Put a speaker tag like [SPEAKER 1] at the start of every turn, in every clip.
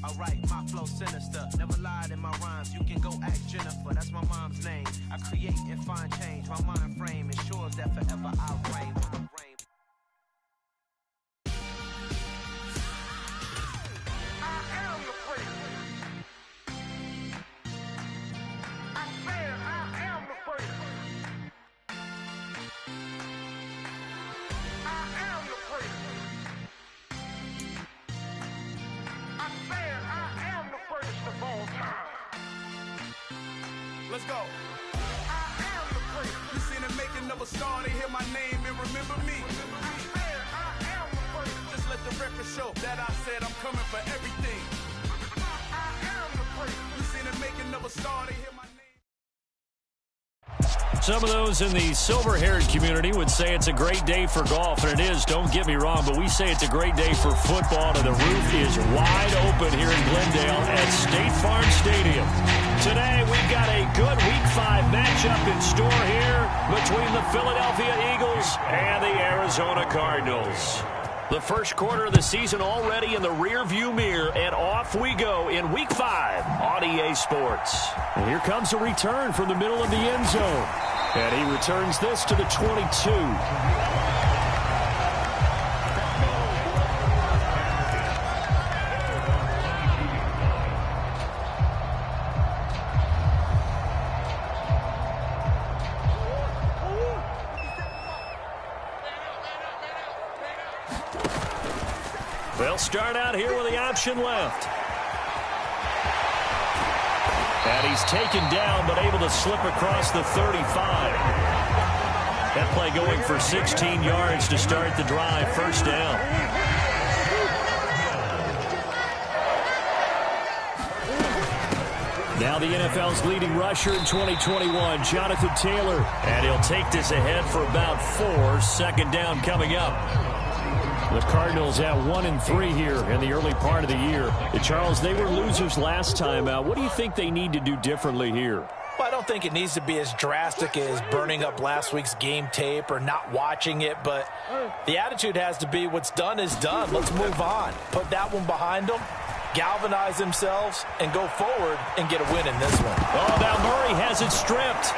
[SPEAKER 1] Alright, my flow sinister. Never lied in my rhymes. You can go ask Jennifer. That's my mom's name. I create and find change. My mind frame ensures that forever I'll reign.
[SPEAKER 2] Let's go. You seen the making of a star, they hear my name and remember me. Just let the record show that I said I'm coming for everything. You seen the making of a star, they hear my name.
[SPEAKER 3] Some of those in the silver-haired community would say it's a great day for golf, and it is, don't get me wrong, but we say it's a great day for football, and the roof is wide open here in Glendale at State Farm Stadium. Today, we've got a good Week 5 matchup in store here between the Philadelphia Eagles and the Arizona Cardinals. The first quarter of the season already in the rearview mirror, and off we go in Week 5 on EA Sports. And here comes a return from the middle of the end zone. And he returns this to the 22. They'll start out here with the option left. And he's taken down, but able to slip across the 35. That play going for 16 yards to start the drive. First down. Now the NFL's leading rusher in 2021, Jonathan Taylor. And he'll take this ahead for about 4. Second down coming up. The Cardinals at 1-3 here in the early part of the year. Charles, they were losers last time out. What do you think they need to do differently here?
[SPEAKER 4] Well, I don't think it needs to be as drastic as burning up last week's game tape or not watching it, but the attitude has to be what's done is done. Let's move on. Put that one behind them, galvanize themselves, and go forward and get a win in this one.
[SPEAKER 3] Oh, now Murray has it stripped.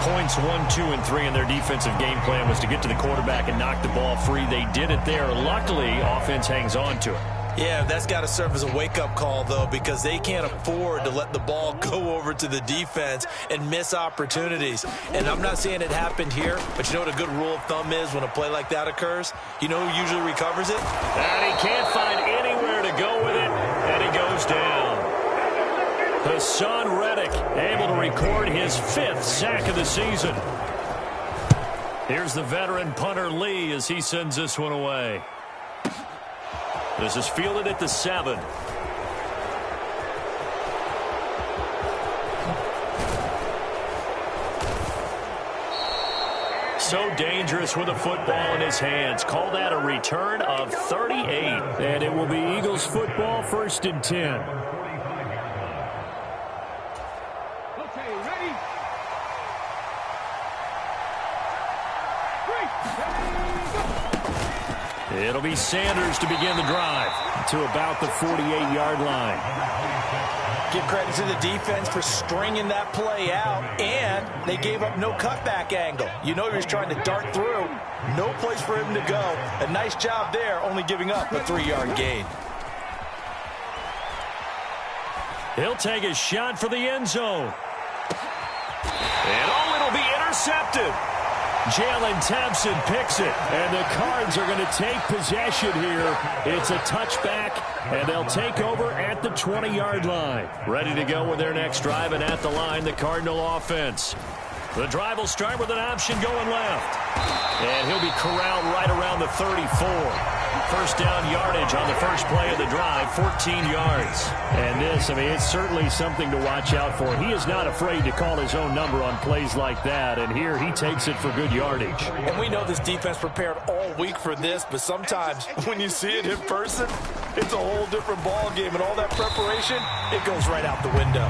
[SPEAKER 3] Points 1, 2, and 3 in their defensive game plan was to get to the quarterback and knock the ball free. They did it there. Luckily, offense hangs on to it.
[SPEAKER 4] Yeah, that's got to serve as a wake-up call, though, because they can't afford to let the ball go over to the defense and miss opportunities. And I'm not saying it happened here, but you know what a good rule of thumb is when a play like that occurs? You know who usually recovers it?
[SPEAKER 3] And he can't find anywhere to go with it, and he goes down. Hassan Reddick able to record his 5th sack of the season. Here's the veteran punter Lee as he sends this one away. This is fielded at the 7. So dangerous with a football in his hands. Call that a return of 38. And it will be Eagles football, 1st and 10. It'll be Sanders to begin the drive to about the 48-yard line.
[SPEAKER 4] Give credit to the defense for stringing that play out, and they gave up no cutback angle. You know he was trying to dart through. No place for him to go. A nice job there, only giving up a 3-yard gain.
[SPEAKER 3] He'll take a shot for the end zone. And it'll be intercepted. Jalen Thompson picks it, and the Cards are going to take possession here. It's a touchback, and they'll take over at the 20-yard line. Ready to go with their next drive, and at the line, the Cardinal offense. The drive will start with an option going left. And he'll be corralled right around the 34. First down yardage on the first play of the drive, 14 yards. And this, I mean, it's certainly something to watch out for. He is not afraid to call his own number on plays like that, and here he takes it for good yardage.
[SPEAKER 4] And we know this defense prepared all week for this, but sometimes when you see it in person, it's a whole different ball game, and all that preparation, it goes right out the window.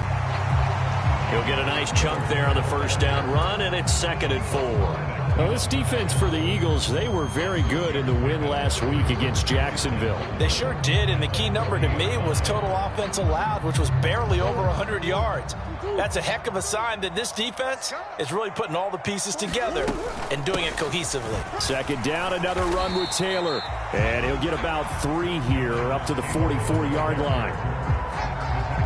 [SPEAKER 3] He'll get a nice chunk there on the first down run, and it's 2nd and 4. Well, this defense for the Eagles, they were very good in the win last week against Jacksonville.
[SPEAKER 4] They sure did, and the key number to me was total offense allowed, which was barely over 100 yards. That's a heck of a sign that this defense is really putting all the pieces together and doing it cohesively.
[SPEAKER 3] Second down, another run with Taylor. And he'll get about 3 here, up to the 44-yard line.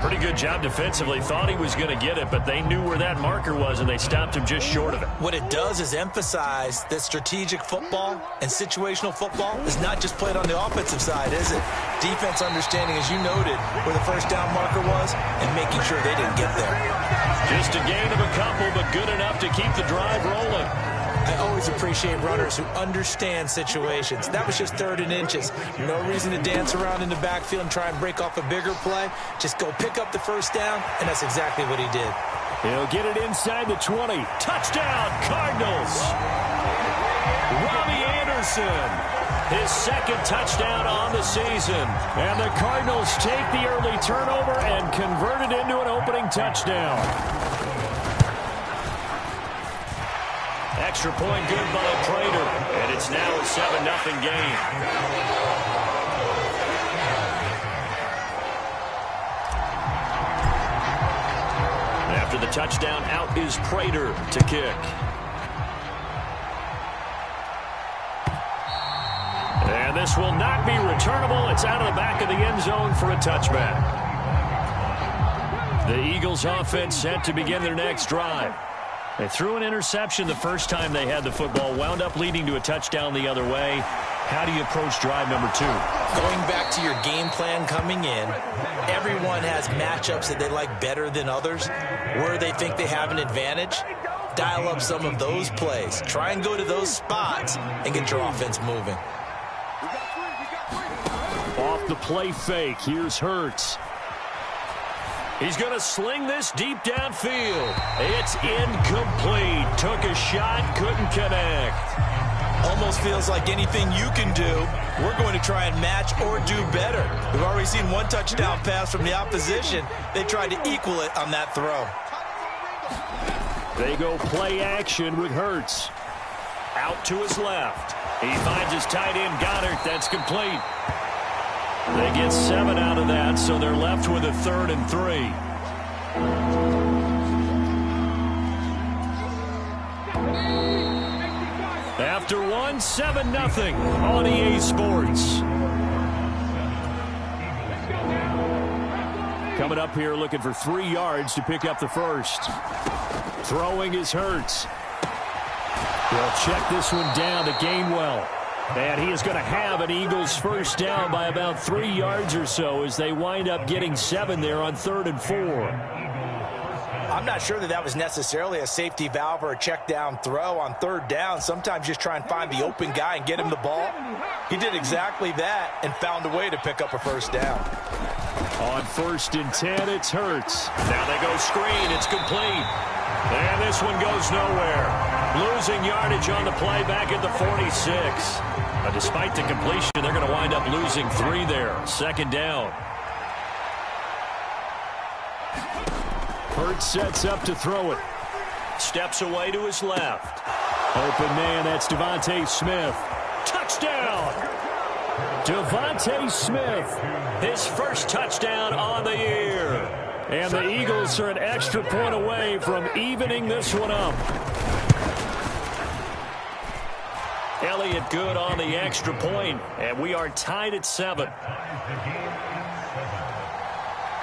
[SPEAKER 3] Pretty good job defensively. Thought he was going to get it, but they knew where that marker was, and they stopped him just short of it.
[SPEAKER 4] What it does is emphasize that strategic football and situational football is not just played on the offensive side, is it? Defense understanding, as you noted, where the first down marker was and making sure they didn't get there.
[SPEAKER 3] Just a gain of a couple, but good enough to keep the drive rolling.
[SPEAKER 4] I always appreciate runners who understand situations. That was just 3rd and inches. No reason to dance around in the backfield and try and break off a bigger play. Just go pick up the first down, and that's exactly what he did.
[SPEAKER 3] He'll get it inside the 20. Touchdown, Cardinals. Robbie Anderson, his 2nd touchdown on the season. And the Cardinals take the early turnover and convert it into an opening touchdown. Extra point good by Prater, and it's now a 7-0 game. After the touchdown, out is Prater to kick. And this will not be returnable. It's out of the back of the end zone for a touchback. The Eagles offense set to begin their next drive. They threw an interception the first time they had the football, wound up leading to a touchdown the other way. How do you approach drive number 2?
[SPEAKER 4] Going back to your game plan coming in, everyone has matchups that they like better than others, where they think they have an advantage. Dial up some of those plays. Try and go to those spots and get your offense moving.
[SPEAKER 3] Off the play fake, here's Hurts. He's going to sling this deep downfield. It's incomplete. Took a shot, couldn't connect.
[SPEAKER 4] Almost feels like anything you can do, we're going to try and match or do better. We've already seen one touchdown pass from the opposition. They tried to equal it on that throw.
[SPEAKER 3] They go play action with Hurts. Out to his left. He finds his tight end, Goddard. That's complete. They get 7 out of that, so they're left with a 3rd and 3. After 1, 7-0 on EA Sports. Coming up here looking for 3 yards to pick up the first. Throwing is Hurts. They'll check this one down to Gainwell. And he is going to have an Eagles first down by about 3 yards or so as they wind up getting 7 there on 3rd and 4.
[SPEAKER 4] I'm not sure that was necessarily a safety valve or a check down throw on 3rd down. Sometimes just try and find the open guy and get him the ball. He did exactly that and found a way to pick up a first down.
[SPEAKER 3] On 1st and 10, it's Hurts. Now they go screen. It's complete. And this one goes nowhere. Losing yardage on the play back at the 46. But despite the completion, they're going to wind up losing 3 there. 2nd down. Hurts sets up to throw it. Steps away to his left. Open man, that's Devontae Smith. Touchdown! Devontae Smith, his first touchdown on the year. And the Eagles are an extra point away from evening this one up. Elliott good on the extra point, and we are tied at 7.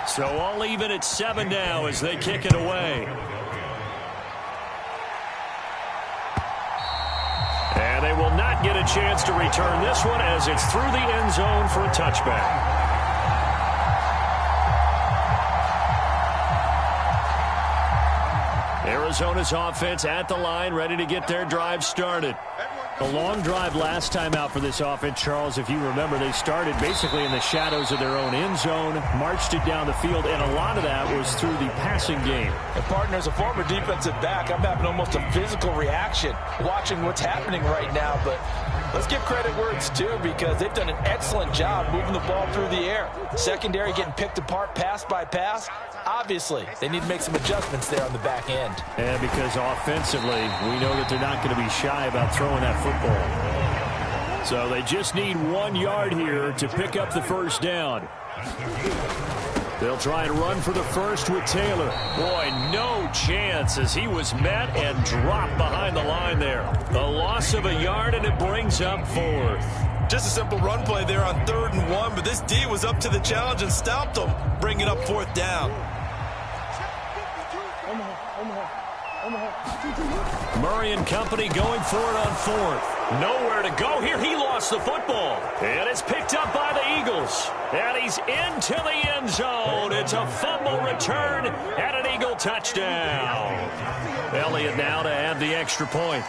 [SPEAKER 3] So all even at 7 now as they kick it away. And they will not get a chance to return this one as it's through the end zone for a touchback. Arizona's offense at the line, ready to get their drive started. A long drive last time out for this offense, Charles. If you remember, they started basically in the shadows of their own end zone, marched it down the field, and a lot of that was through the passing game.
[SPEAKER 4] And partner, as a former defensive back, I'm having almost a physical reaction watching what's happening right now. But let's give credit where it's due, because they've done an excellent job moving the ball through the air. Secondary getting picked apart pass by pass. Obviously, they need to make some adjustments there on the back end.
[SPEAKER 3] And because offensively, we know that they're not going to be shy about throwing that football. So they just need 1 yard here to pick up the first down. They'll try and run for the first with Taylor. Boy, no chance as he was met and dropped behind the line there. A loss of a yard, and it brings up 4th.
[SPEAKER 5] Just a simple run play there on 3rd and 1, but this D was up to the challenge and stopped them, bringing up 4th down.
[SPEAKER 3] Murray and company going for it on 4th. Nowhere to go here. He lost the football. And it's picked up by the Eagles. And he's into the end zone. It's a fumble return and an Eagle touchdown. Elliott now to add the extra point.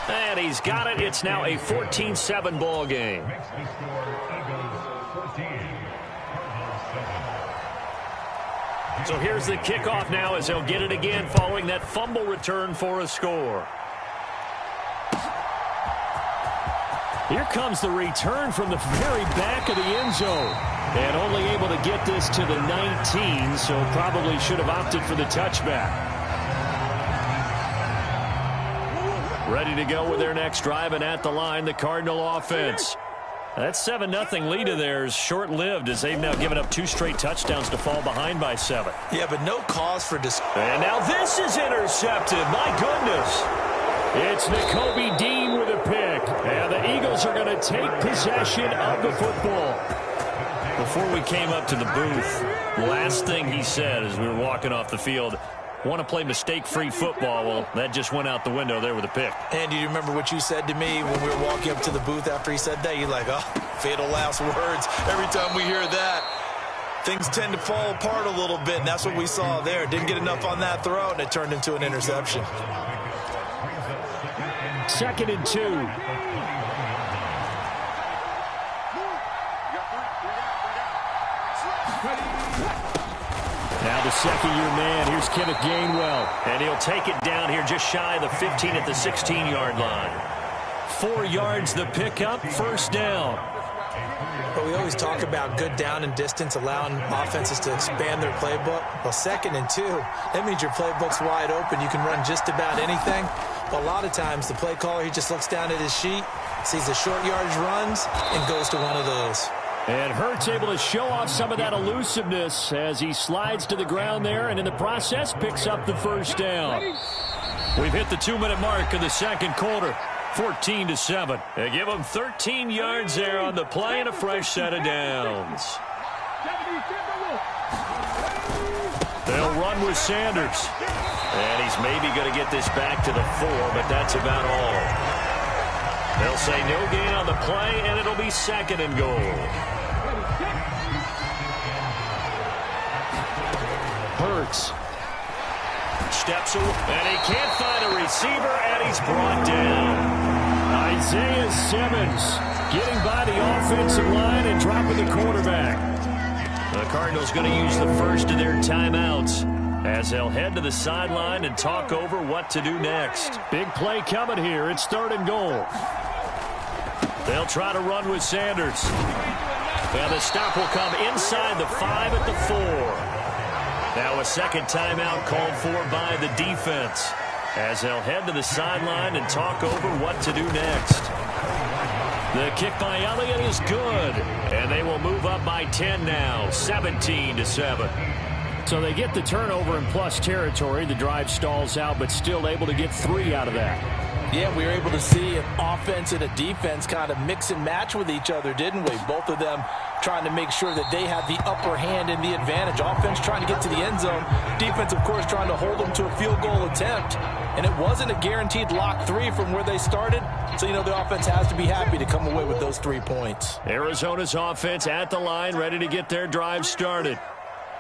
[SPEAKER 3] And he's got it. It's now a 14-7 ball game. So here's the kickoff now as they'll get it again following that fumble return for a score. Here comes the return from the very back of the end zone. And only able to get this to the 19, so probably should have opted for the touchback. Ready to go with their next drive, and at the line, the Cardinal offense. That 7-0 lead of theirs short-lived as they've now given up 2 straight touchdowns to fall behind by 7.
[SPEAKER 5] Yeah, but no cause for
[SPEAKER 3] And now this is intercepted. My goodness. It's Nakobe Dean with a pick. And the Eagles are going to take possession of the football. Before we came up to the booth, last thing he said as we were walking off the field, want to play mistake-free football. Well, that just went out the window there with a pick.
[SPEAKER 5] And do you remember what you said to me when we were walking up to the booth after he said that? You're like, oh, fatal last words. Every time we hear that, things tend to fall apart a little bit, and that's what we saw there. Didn't get enough on that throw, and it turned into an interception.
[SPEAKER 3] 2nd and 2. Now the second-year man, here's Kenneth Gainwell. And he'll take it down here just shy of the 15 at the 16-yard line. 4 yards the pickup, first down.
[SPEAKER 4] But we always talk about good down and distance, allowing offenses to expand their playbook. Well, 2nd and 2, that means your playbook's wide open. You can run just about anything. But a lot of times, the play caller, he just looks down at his sheet, sees the short yardage runs, and goes to one of those.
[SPEAKER 3] And Hurts able to show off some of that elusiveness as he slides to the ground there, and in the process picks up the first down. We've hit the 2-minute mark of the second quarter. 14-7. They give them 13 yards there on the play and a fresh set of downs. They'll run with Sanders. And he's maybe going to get this back to the 4, but that's about all. They'll say no gain on the play, and it'll be 2nd and goal. Hurts steps away, and he can't find a receiver, and he's brought down. Isaiah Simmons getting by the offensive line and dropping the quarterback. The Cardinals going to use the first of their timeouts as they'll head to the sideline and talk over what to do next. Big play coming here. It's 3rd and goal. They'll try to run with Sanders. And the stop will come inside the 5 at the 4. Now a second timeout called for by the defense as they'll head to the sideline and talk over what to do next. The kick by Elliott is good, and they will move up by 10 now, 17-7. So they get the turnover in plus territory. The drive stalls out, but still able to get 3 out of that.
[SPEAKER 4] Yeah, we were able to see an offense and a defense kind of mix and match with each other, didn't we? Both of them trying to make sure that they have the upper hand and the advantage. Offense trying to get to the end zone. Defense, of course, trying to hold them to a field goal attempt. And it wasn't a guaranteed lock 3 from where they started. So, you know, the offense has to be happy to come away with those 3 points.
[SPEAKER 3] Arizona's offense at the line, ready to get their drive started.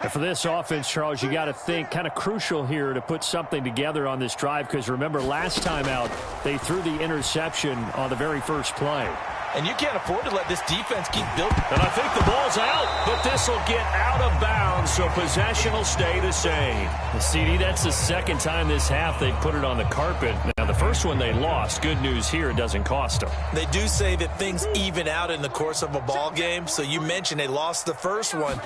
[SPEAKER 3] And for this offense, Charles, you got to think kind of crucial here to put something together on this drive, because remember last time out they threw the interception on the very first play.
[SPEAKER 4] And you can't afford to let this defense keep building.
[SPEAKER 3] And I think the ball's out, but this will get out of bounds, so possession will stay the same. CD, that's the second time this half they put it on the carpet. Now, the first one they lost. Good news here, it doesn't cost them.
[SPEAKER 5] They do say that things even out in the course of a ball game. So you mentioned they lost the first one.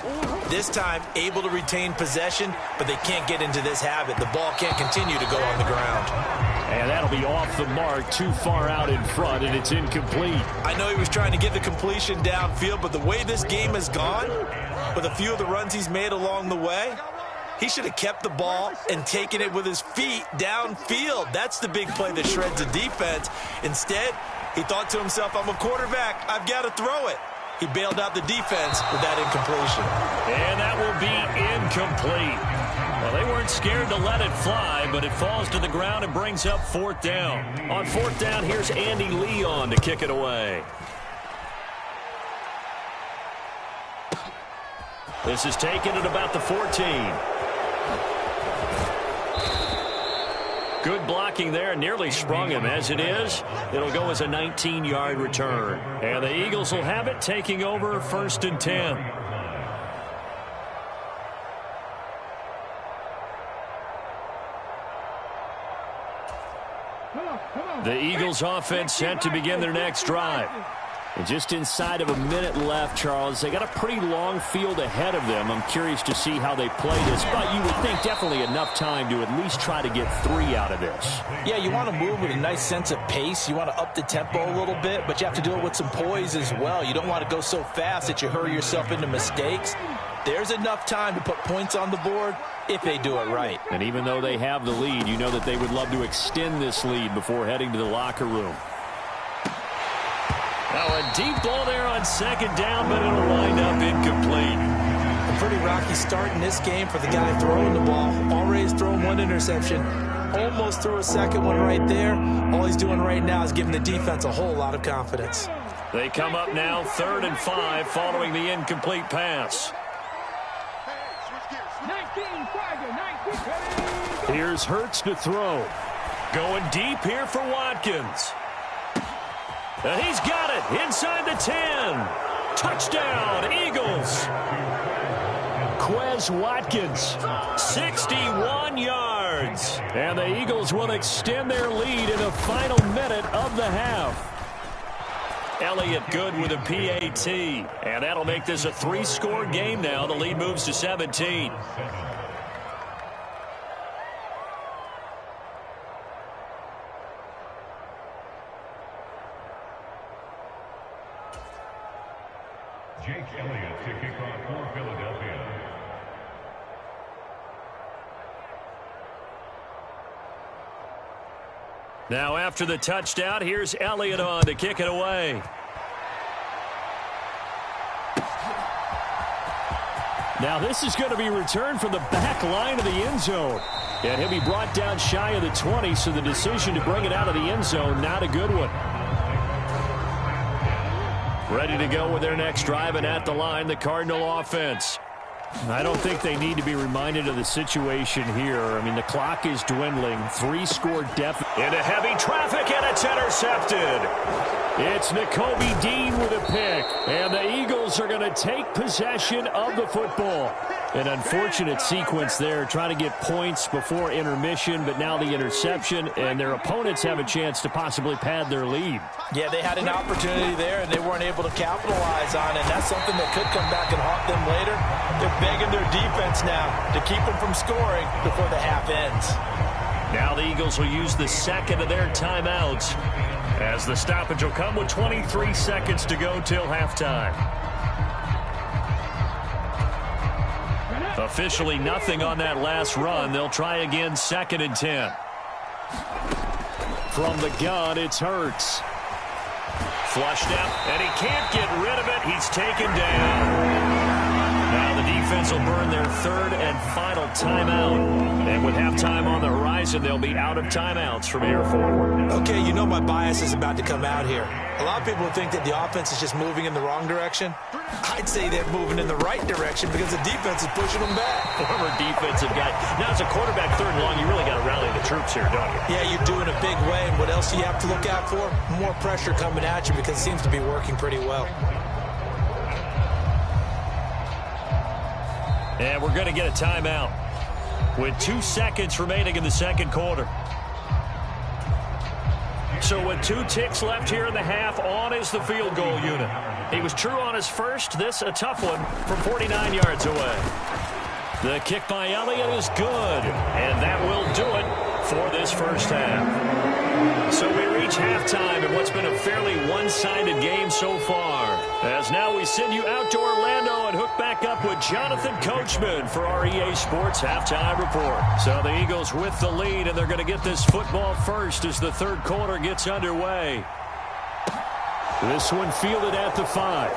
[SPEAKER 5] This time, able to retain possession, but they can't get into this habit. The ball can't continue to go on the ground.
[SPEAKER 3] And that'll be off the mark, too far out in front, and it's incomplete.
[SPEAKER 5] I know he was trying to get the completion downfield, but the way this game has gone, with a few of the runs he's made along the way, he should have kept the ball and taken it with his feet downfield. That's the big play that shreds the defense. Instead, he thought to himself, I'm a quarterback, I've got to throw it. He bailed out the defense with that incompletion.
[SPEAKER 3] And that will be incomplete. Well, they weren't scared to let it fly, but it falls to the ground and brings up fourth down. On fourth down, here's Andy Leon to kick it away. This is taken at about the 14. Good blocking there, nearly sprung him. As it is, it'll go as a 19-yard return. And the Eagles will have it, taking over 1st and 10. The Eagles offense set to begin their next drive. And just inside of a minute left, Charles. They got a pretty long field ahead of them. I'm curious to see how they play this, but you would think definitely enough time to at least try to get 3 out of this.
[SPEAKER 4] Yeah, you want to move with a nice sense of pace. You want to up the tempo a little bit, but you have to do it with some poise as well. You don't want to go so fast that you hurry yourself into mistakes. There's enough time to put points on the board if they do it right.
[SPEAKER 3] And even though they have the lead, you know that they would love to extend this lead before heading to the locker room. Now a deep ball there on 2nd down, but it'll wind up incomplete.
[SPEAKER 4] A pretty rocky start in this game for the guy throwing the ball. Already has thrown 1 interception. Almost threw a second one right there. All he's doing right now is giving the defense a whole lot of confidence.
[SPEAKER 3] They come up now 3rd and 5 following the incomplete pass. Here's Hurts to throw. Going deep here for Watkins. And he's got it inside the 10. Touchdown, Eagles. Quez Watkins, 61 yards. And the Eagles will extend their lead in the final minute of the half. Elliott good with a PAT. And that'll make this a 3-score game now. The lead moves to 17.
[SPEAKER 6] Jake Elliott to kick off for Philadelphia.
[SPEAKER 3] Now after the touchdown, here's Elliott on to kick it away. Now this is going to be returned from the back line of the end zone. And he'll be brought down shy of the 20, so the decision to bring it out of the end zone, not a good one. Ready to go with their next drive, and at the line, the Cardinal offense. I don't think they need to be reminded of the situation here. I mean, the clock is dwindling. 3-score deficit. Into heavy traffic, and it's intercepted. It's Nakobe Dean with a pick. And the Eagles are going to take possession of the football. An unfortunate sequence there, trying to get points before intermission, but now the interception, and their opponents have a chance to possibly pad their lead.
[SPEAKER 4] Yeah, they had an opportunity there, and they weren't able to capitalize on it. That's something that could come back and haunt them later. They're begging their defense now to keep them from scoring before the half ends.
[SPEAKER 3] Now the Eagles will use the second of their timeouts, as the stoppage will come with 23 seconds to go till halftime. Officially nothing on that last run. They'll try again, 2nd and 10. From the gun, it's Hurts. Flushed out, and he can't get rid of it. He's taken down. Now the defense defense will burn their third and final timeout. And with halftime on the horizon, they'll be out of timeouts from here forward.
[SPEAKER 5] Okay, you know my bias is about to come out here. A lot of people think that the offense is just moving in the wrong direction. I'd say they're moving in the right direction because the defense is pushing them back.
[SPEAKER 3] Former defensive guy. Now, as a quarterback, third and long, you really got to rally the troops here, don't you?
[SPEAKER 5] Yeah, you're doing a big way, and what else do you have to look out for? More pressure coming at you because it seems to be working pretty well.
[SPEAKER 3] And we're going to get a timeout with 2 seconds remaining in the second quarter. So with 2 ticks left here in the half, on is the field goal unit. He was true on his first. This a tough one from 49 yards away. The kick by Elliott is good, and that will do it for this first half. So we reach halftime in what's been a fairly one-sided game so far. As now we send you out to Orlando and hook back up with Jonathan Coachman for our EA Sports Halftime Report. So the Eagles with the lead, and they're going to get this football first as the third quarter gets underway. This one fielded at the 5.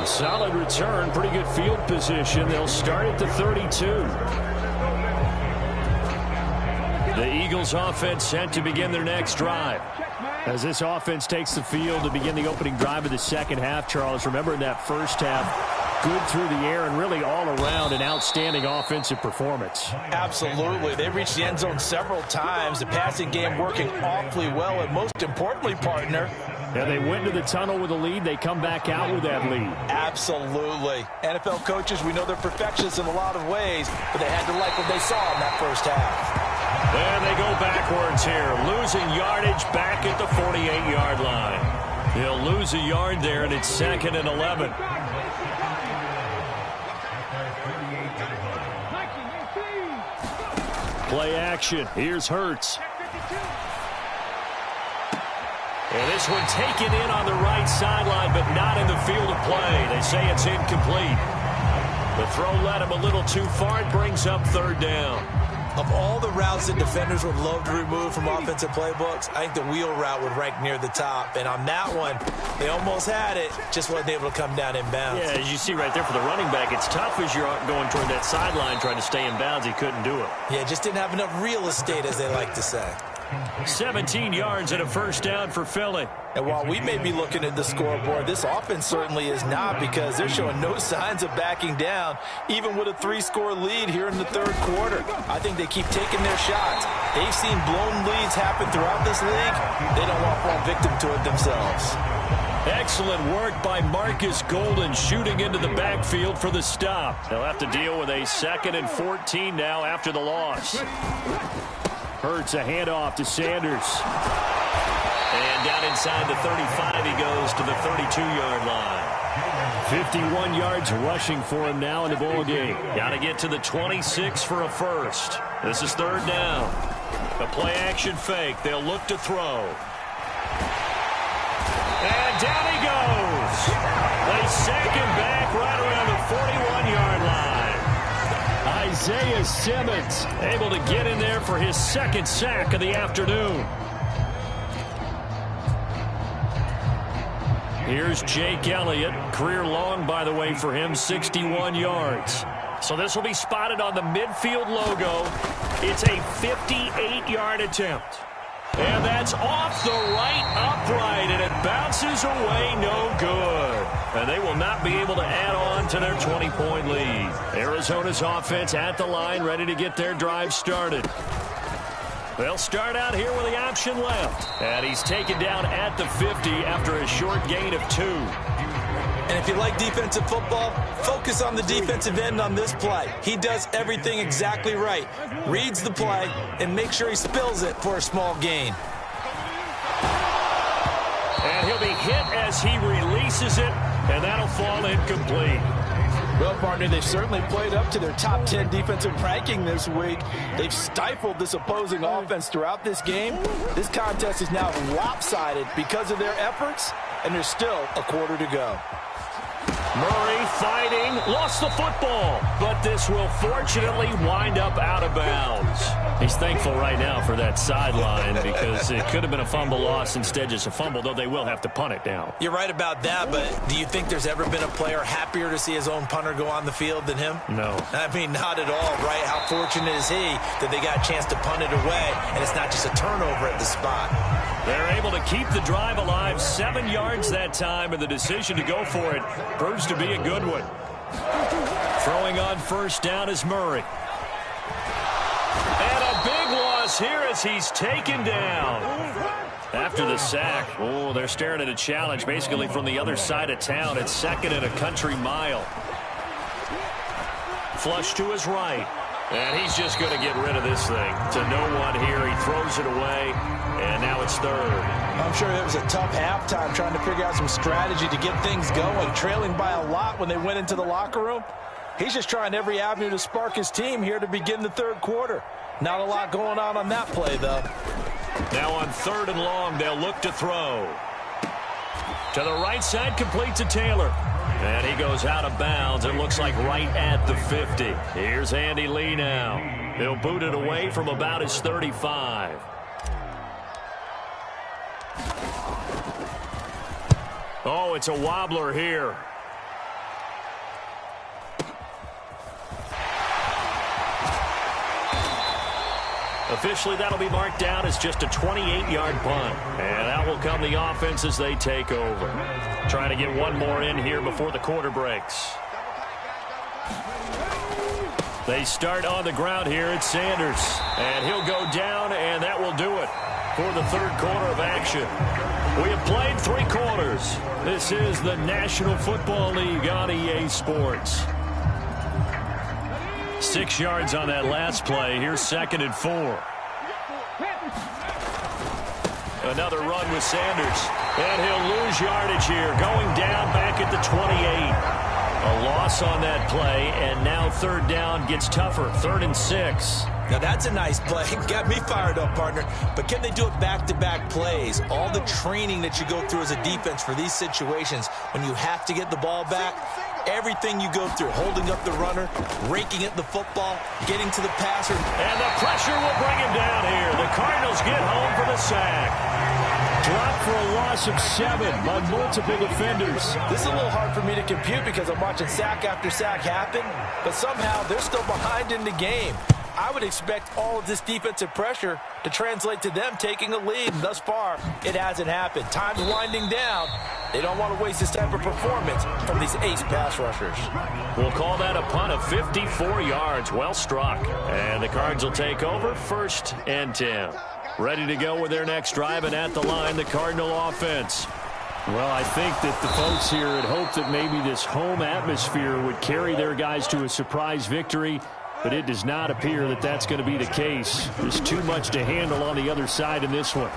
[SPEAKER 3] Solid return, pretty good field position. They'll start at the 32. The Eagles offense set to begin their next drive. As this offense takes the field to begin the opening drive of the second half, Charles, remember in that first half, good through the air and really all around an outstanding offensive performance.
[SPEAKER 4] Absolutely. They reached the end zone several times. The passing game working awfully well, and most importantly, partner,
[SPEAKER 3] and they went to the tunnel with a lead. They come back out with that lead.
[SPEAKER 4] Absolutely. NFL coaches, we know they're perfectionists in a lot of ways, but they had to like what they saw in that first half.
[SPEAKER 3] And they go backwards here, losing yardage back at the 48-yard line. He'll lose a yard there, and it's 2nd and 11. Play action. Here's Hurts. And this one taken in on the right sideline, but not in the field of play. They say it's incomplete. The throw led him a little too far. It brings up 3rd down.
[SPEAKER 5] Of all the routes that defenders would love to remove from offensive playbooks, I think the wheel route would rank near the top. And on that one, they almost had it, just wasn't able to come down in bounds.
[SPEAKER 3] Yeah, as you see right there for the running back, it's tough as you're going toward that sideline trying to stay in bounds. He couldn't do it.
[SPEAKER 5] Yeah, just didn't have enough real estate, as they like to say.
[SPEAKER 3] 17 yards and a first down for Philly.
[SPEAKER 4] And while we may be looking at the scoreboard, this offense certainly is not, because they're showing no signs of backing down, even with a 3-score lead here in the third quarter. I think they keep taking their shots. They've seen blown leads happen throughout this league. They don't want to fall victim to it themselves.
[SPEAKER 3] Excellent work by Marcus Golden, shooting into the backfield for the stop. They'll have to deal with a 2nd and 14 now after the loss. Hurts a handoff to Sanders. And down inside the 35, he goes to the 32-yard line. 51 yards rushing for him now in the ball game. Got to get to the 26 for a first. This is 3rd down. A play-action fake. They'll look to throw. And down he goes. They sack him back right around the 41-yard line. Isaiah Simmons able to get in there for his 2nd sack of the afternoon. Here's Jake Elliott. Career long, by the way, for him, 61 yards. So this will be spotted on the midfield logo. It's a 58-yard attempt. And that's off the right upright, and it bounces away no good. And they will not be able to add on to their 20-point lead. Arizona's offense at the line, ready to get their drive started. They'll start out here with the option left. And he's taken down at the 50 after a short gain of 2.
[SPEAKER 5] And if you like defensive football, focus on the defensive end on this play. He does everything exactly right. Reads the play and makes sure he spills it for a small gain.
[SPEAKER 3] And he'll be hit as he releases it, and that'll fall incomplete.
[SPEAKER 4] Well, partner, they've certainly played up to their top 10 defensive ranking this week. They've stifled this opposing offense throughout this game. This contest is now lopsided because of their efforts, and there's still a quarter to go.
[SPEAKER 3] Murray fighting, lost the football, but this will fortunately wind up out of bounds. He's thankful right now for that sideline because it could have been a fumble loss, instead just a fumble, though they will have to punt it now.
[SPEAKER 5] You're right about that, but do you think there's ever been a player happier to see his own punter go on the field than him?
[SPEAKER 3] No.
[SPEAKER 5] I mean, not at all, right? How fortunate is he that they got a chance to punt it away, and it's not just a turnover at the spot.
[SPEAKER 3] They're able to keep the drive alive, 7 yards that time, and the decision to go for it proves to be a good one. Throwing on first down is Murray. And a big loss here as he's taken down. After the sack, they're staring at a challenge basically from the other side of town. It's 2nd and a country mile. Flush to his right. And he's just going to get rid of this thing. To no one here. He throws it away. And now it's 3rd.
[SPEAKER 4] I'm sure it was a tough halftime trying to figure out some strategy to get things going. Trailing by a lot when they went into the locker room. He's just trying every avenue to spark his team here to begin the 3rd quarter. Not a lot going on that play, though.
[SPEAKER 3] Now on 3rd and long, they'll look to throw. To the right side, complete to Taylor. And he goes out of bounds. It looks like right at the 50. Here's Andy Lee now. He'll boot it away from about his 35. Oh, it's a wobbler here. Officially, that'll be marked down as just a 28-yard punt. And that will come the offense as they take over. Trying to get one more in here before the quarter breaks. They start on the ground here. It's Sanders. And he'll go down, and that will do it for the 3rd quarter of action. We have played 3 quarters. This is the National Football League on EA Sports. 6 yards on that last play. Here's 2nd and 4. Another run with Sanders. And he'll lose yardage here. Going down back at the 28. A loss on that play. And now 3rd down gets tougher. 3rd and 6.
[SPEAKER 5] Now, that's a nice play. Got me fired up, partner. But can they do it back-to-back plays? All the training that you go through as a defense for these situations, when you have to get the ball back, everything you go through, holding up the runner, raking at the football, getting to the passer.
[SPEAKER 3] And the pressure will bring him down here. The Cardinals get home for the sack. Dropped for a loss of 7 by multiple defenders.
[SPEAKER 4] This is a little hard for me to compute because I'm watching sack after sack happen, but somehow they're still behind in the game. I would expect all of this defensive pressure to translate to them taking a lead. And thus far, it hasn't happened. Time's winding down. They don't want to waste this type of performance from these ace pass rushers.
[SPEAKER 3] We'll call that a punt of 54 yards. Well struck. And the Cards will take over 1st and 10. Ready to go with their next drive, and at the line, the Cardinal offense. Well, I think that the folks here had hoped that maybe this home atmosphere would carry their guys to a surprise victory. But it does not appear that that's going to be the case. There's too much to handle on the other side in this one.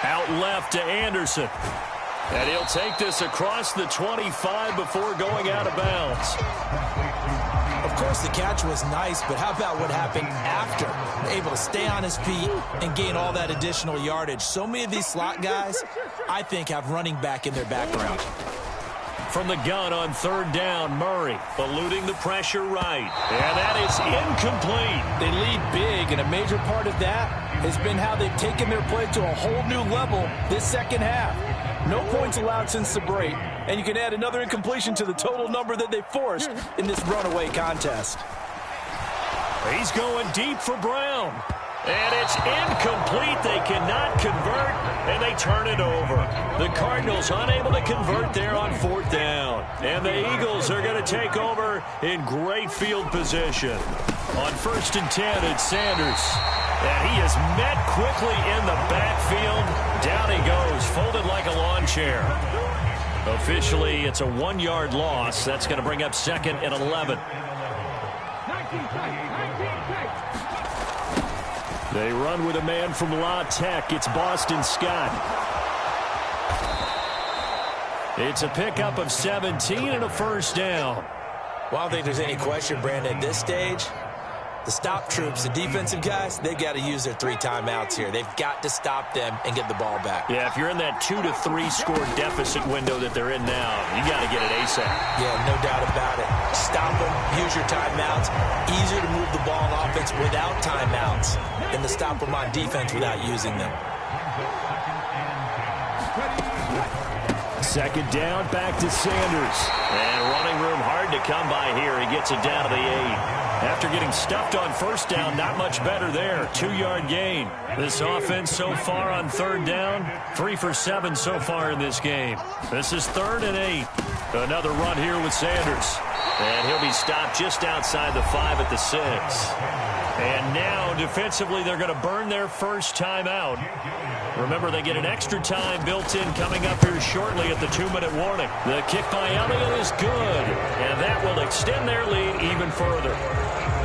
[SPEAKER 3] Out left to Anderson. And he'll take this across the 25 before going out of bounds.
[SPEAKER 5] Of course, the catch was nice, but how about what happened after? Able to stay on his feet and gain all that additional yardage. So many of these slot guys, I think, have running back in their background.
[SPEAKER 3] From the gun on 3rd down, Murray eluding the pressure right. And that is incomplete.
[SPEAKER 4] They lead big, and a major part of that has been how they've taken their play to a whole new level this 2nd half. No points allowed since the break, and you can add another incompletion to the total number that they forced in this runaway contest.
[SPEAKER 3] He's going deep for Brown. And it's incomplete. They cannot convert, and they turn it over. The Cardinals unable to convert there on 4th down. And the Eagles are going to take over in great field position. On 1st and 10, it's Sanders. And he is met quickly in the backfield. Down he goes, folded like a lawn chair. Officially, it's a 1-yard loss. That's going to bring up 2nd and 11. They run with a man from La Tech. It's Boston Scott. It's a pickup of 17 and a 1st down.
[SPEAKER 5] Well, I don't think there's any question, Brandon, at this stage, The stop troops, the defensive guys, they got to use their 3 timeouts here. They've got to stop them and get the ball back.
[SPEAKER 3] Yeah, if you're in that 2 to 3 score deficit window that they're in now, you got to get it ASAP.
[SPEAKER 5] Yeah, no doubt about it. Stop them, use your timeouts. Easier to move the ball on offense without timeouts than to stop them on defense without using them.
[SPEAKER 3] Second down, back to Sanders. And running room hard to come by here. He gets it down to the 8. After getting stuffed on first down, not much better there. 2-yard gain. This offense so far on third down, 3 for 7 so far in this game. This is 3rd and 8. Another run here with Sanders. And he'll be stopped just outside the 5 at the 6. And now, defensively, they're going to burn their first timeout. Remember, they get an extra time built in coming up here shortly at the 2-minute warning. The kick by Elliott is good, and that will extend their lead even further.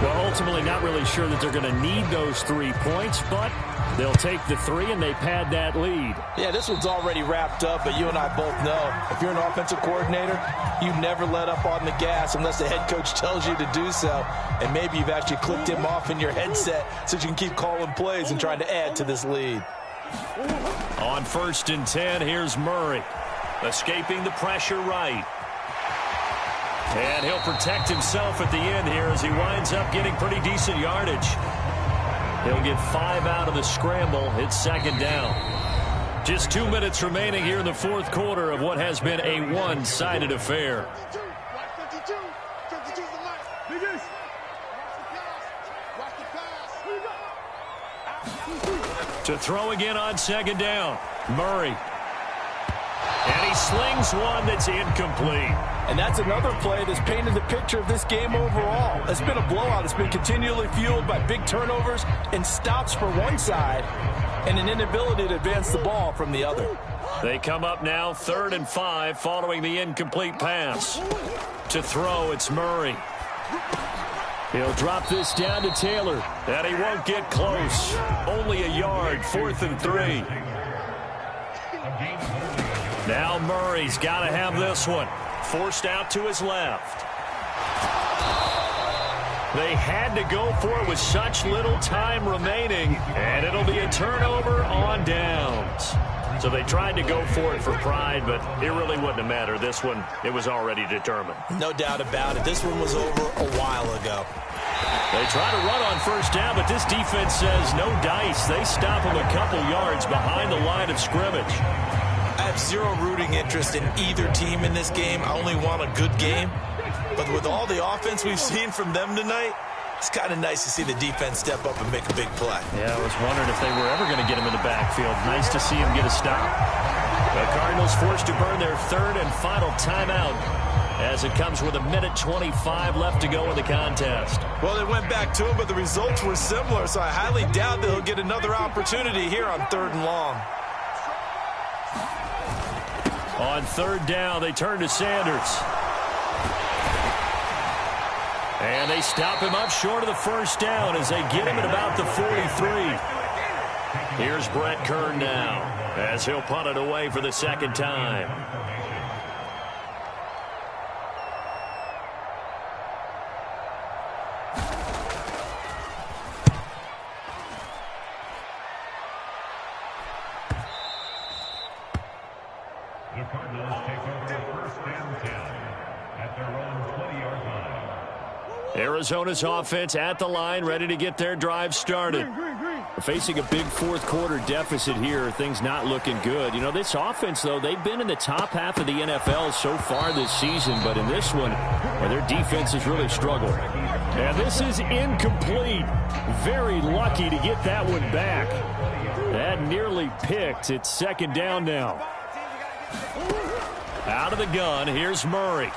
[SPEAKER 3] Well, ultimately, not really sure that they're going to need those 3 points, but they'll take the 3, and they pad that lead.
[SPEAKER 4] Yeah, this one's already wrapped up, but you and I both know if you're an offensive coordinator, you never let up on the gas unless the head coach tells you to do so. And maybe you've actually clicked him off in your headset so you can keep calling plays and trying to add to this lead.
[SPEAKER 3] On 1st and 10, here's Murray. Escaping the pressure right. And he'll protect himself at the end here as he winds up getting pretty decent yardage. He'll get 5 out of the scramble. It's 2nd down. Just 2 minutes remaining here in the 4th quarter of what has been a one-sided affair. To throw again on 2nd down. Murray. And he slings one that's incomplete.
[SPEAKER 4] And that's another play that's painted the picture of this game overall. It's been a blowout. It's been continually fueled by big turnovers and stops for one side and an inability to advance the ball from the other.
[SPEAKER 3] They come up now 3rd and 5 following the incomplete pass. To throw, it's Murray. He'll drop this down to Taylor, and he won't get close. Only a yard, 4th and 3. Now Murray's got to have this one. Forced out to his left. They had to go for it with such little time remaining, and it'll be a turnover on downs. So they tried to go for it for pride, but it really wouldn't have mattered. This one, it was already determined.
[SPEAKER 5] No doubt about it. This one was over a while ago.
[SPEAKER 3] They try to run on 1st down, but this defense says no dice. They stop him a couple yards behind the line of scrimmage.
[SPEAKER 5] I have zero rooting interest in either team in this game. I only want a good game. But with all the offense we've seen from them tonight, it's kind of nice to see the defense step up and make a big play.
[SPEAKER 3] Yeah, I was wondering if they were ever going to get him in the backfield. Nice to see him get a stop. The Cardinals forced to burn their 3rd and final timeout as it comes with 1:25 left to go in the contest.
[SPEAKER 5] Well, they went back to him, but the results were similar, so I highly doubt that he'll get another opportunity here on 3rd and long.
[SPEAKER 3] On 3rd down, they turn to Sanders. And they stop him up short of the 1st down as they get him at about the 43. Here's Brett Kern now as he'll punt it away for the 2nd time.
[SPEAKER 6] The Cardinals take over 1st and 10 at their own 20-yard line.
[SPEAKER 3] Arizona's offense at the line, ready to get their drive started. Facing a big 4th quarter deficit here, things not looking good. You know, this offense, though, they've been in the top half of the NFL so far this season, but in this one, well, their defense has really struggled. And this is incomplete. Very lucky to get that one back. That nearly picked. It's 2nd down now. Out of the gun, here's Murray.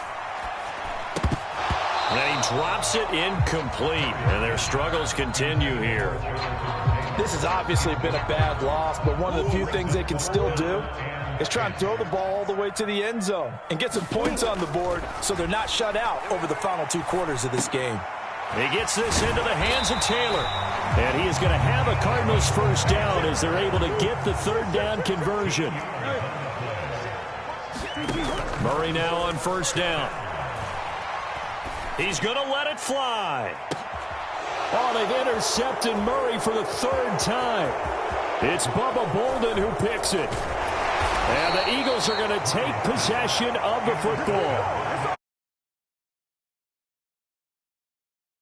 [SPEAKER 3] And he drops it incomplete. And their struggles continue here.
[SPEAKER 4] This has obviously been a bad loss, but one of the few things they can still do is try and throw the ball all the way to the end zone and get some points on the board so they're not shut out over the final 2 quarters of this game.
[SPEAKER 3] He gets this into the hands of Taylor. And he is going to have a Cardinals 1st down as they're able to get the 3rd down conversion. Murray now on 1st down. He's going to let it fly. Oh, they've intercepted Murray for the third time. It's Bubba Bolden who picks it. And the Eagles are going to take possession of the football.